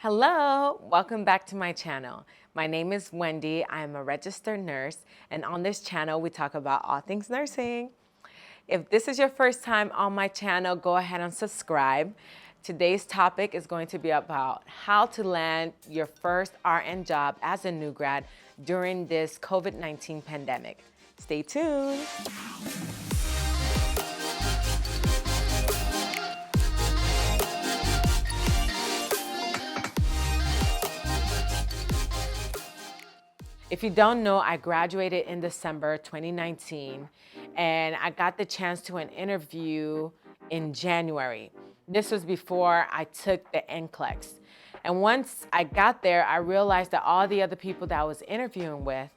Hello, welcome back to my channel. My name is Wendy. I am a registered nurse, and on this channel, we talk about all things nursing. If this is your first time on my channel, go ahead and subscribe. Today's topic is going to be about how to land your first RN job as a new grad during this COVID-19 pandemic. Stay tuned. If you don't know, I graduated in December 2019, and I got the chance to an interview in January. This was before I took the NCLEX. And once I got there, I realized that all the other people that I was interviewing with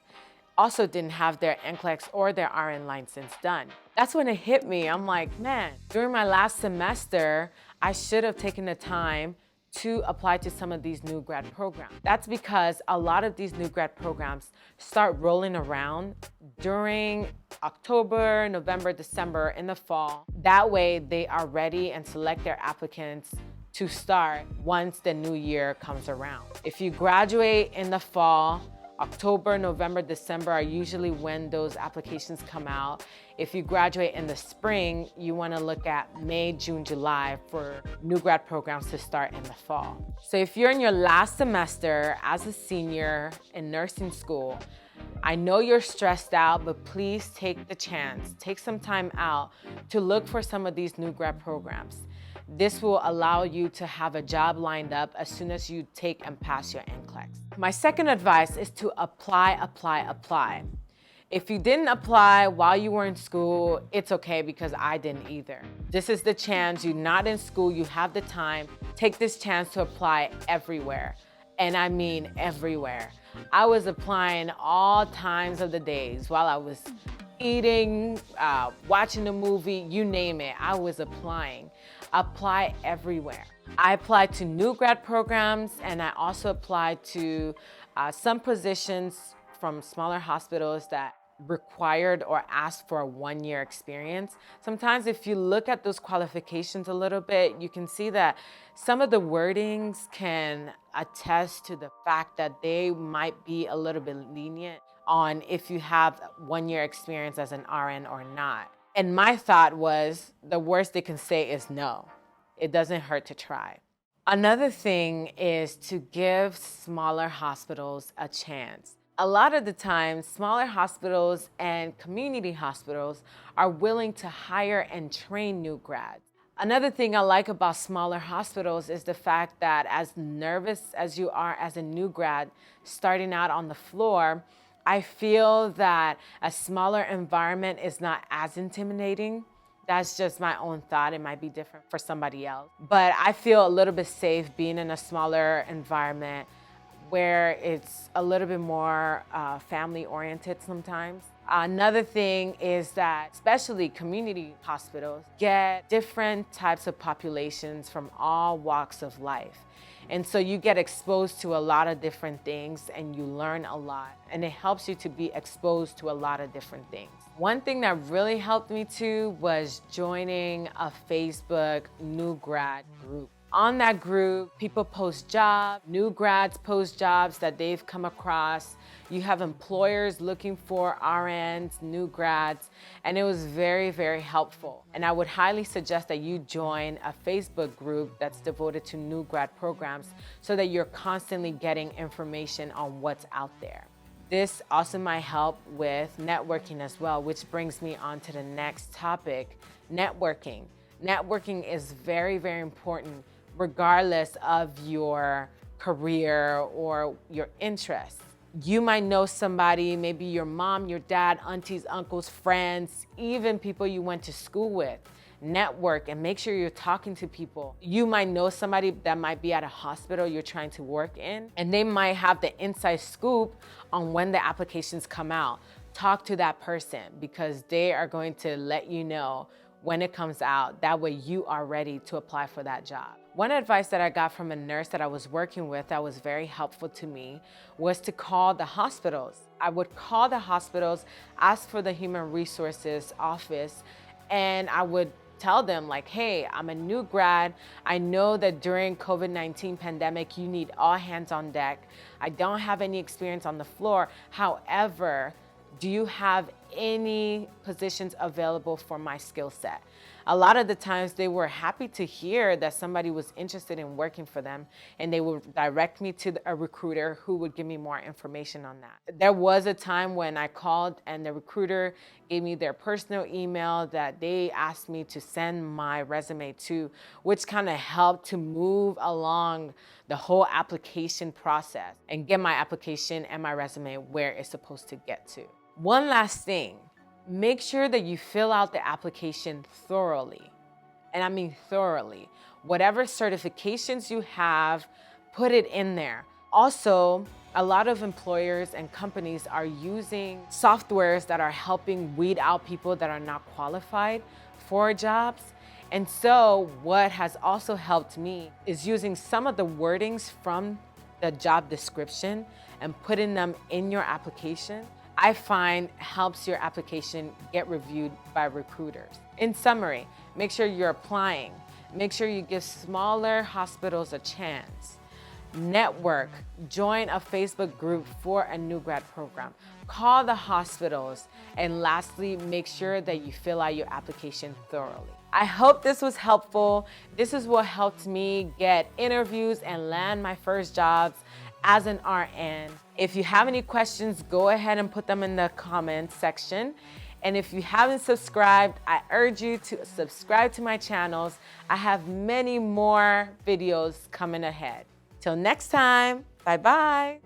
also didn't have their NCLEX or their RN license done. That's when it hit me. I'm like, man, during my last semester, I should have taken the time to apply to some of these new grad programs. That's because a lot of these new grad programs start rolling around during October, November, December, in the fall. That way they are ready and select their applicants to start once the new year comes around. If you graduate in the fall, October, November, December are usually when those applications come out. If you graduate in the spring, you want to look at May, June, July for new grad programs to start in the fall. So if you're in your last semester as a senior in nursing school, I know you're stressed out, but please take the chance, take some time out to look for some of these new grad programs. This will allow you to have a job lined up as soon as you take and pass your NCLEX. My second advice is to apply. If you didn't apply while you were in school, it's okay because I didn't either. This is the chance. You're not in school, you have the time. Take this chance to apply everywhere. And I mean everywhere. I was applying all times of the days while I was eating, watching a movie, you name it, I was applying. Apply everywhere. I applied to new grad programs, and I also applied to some positions from smaller hospitals that required or asked for a 1-year experience. Sometimes if you look at those qualifications a little bit, you can see that some of the wordings can attest to the fact that they might be a little bit lenient on if you have 1-year experience as an RN or not. And my thought was, the worst they can say is no. It doesn't hurt to try. Another thing is to give smaller hospitals a chance. A lot of the time, smaller hospitals and community hospitals are willing to hire and train new grads. Another thing I like about smaller hospitals is the fact that as nervous as you are as a new grad starting out on the floor, I feel that a smaller environment is not as intimidating. That's just my own thought. It might be different for somebody else. But I feel a little bit safe being in a smaller environment where it's a little bit more family-oriented sometimes. Another thing is that especially community hospitals get different types of populations from all walks of life. And so you get exposed to a lot of different things and you learn a lot. And it helps you to be exposed to a lot of different things. One thing that really helped me too was joining a Facebook new grad group. On that group, people post jobs, new grads post jobs that they've come across. You have employers looking for RNs, new grads, and it was very, very helpful. And I would highly suggest that you join a Facebook group that's devoted to new grad programs so that you're constantly getting information on what's out there. This also might help with networking as well, which brings me on to the next topic, networking. Networking is very, very important regardless of your career or your interests. You might know somebody, maybe your mom, your dad, aunties, uncles, friends, even people you went to school with. Network and make sure you're talking to people. You might know somebody that might be at a hospital you're trying to work in, and they might have the inside scoop on when the applications come out. Talk to that person because they are going to let you know when it comes out. That way you are ready to apply for that job. One advice that I got from a nurse that I was working with that was very helpful to me was to call the hospitals. I would call the hospitals, ask for the human resources office, and I would tell them like, hey, I'm a new grad. I know that during COVID-19 pandemic, you need all hands on deck. I don't have any experience on the floor. However, do you have any positions available for my skill set? A lot of the times they were happy to hear that somebody was interested in working for them, and they would direct me to a recruiter who would give me more information on that. There was a time when I called and the recruiter gave me their personal email that they asked me to send my resume to, which kind of helped to move along the whole application process and get my application and my resume where it's supposed to get to. One last thing, make sure that you fill out the application thoroughly. And I mean thoroughly. Whatever certifications you have, put it in there. Also, a lot of employers and companies are using softwares that are helping weed out people that are not qualified for jobs. And so what has also helped me is using some of the wordings from the job description and putting them in your application. I find helps your application get reviewed by recruiters. In summary, make sure you're applying. Make sure you give smaller hospitals a chance. Network, join a Facebook group for a new grad program. Call the hospitals. And lastly, make sure that you fill out your application thoroughly. I hope this was helpful. This is what helped me get interviews and land my first jobs as an RN. If you have any questions, go ahead and put them in the comments section. And if you haven't subscribed, I urge you to subscribe to my channels. I have many more videos coming ahead. Till next time, bye-bye.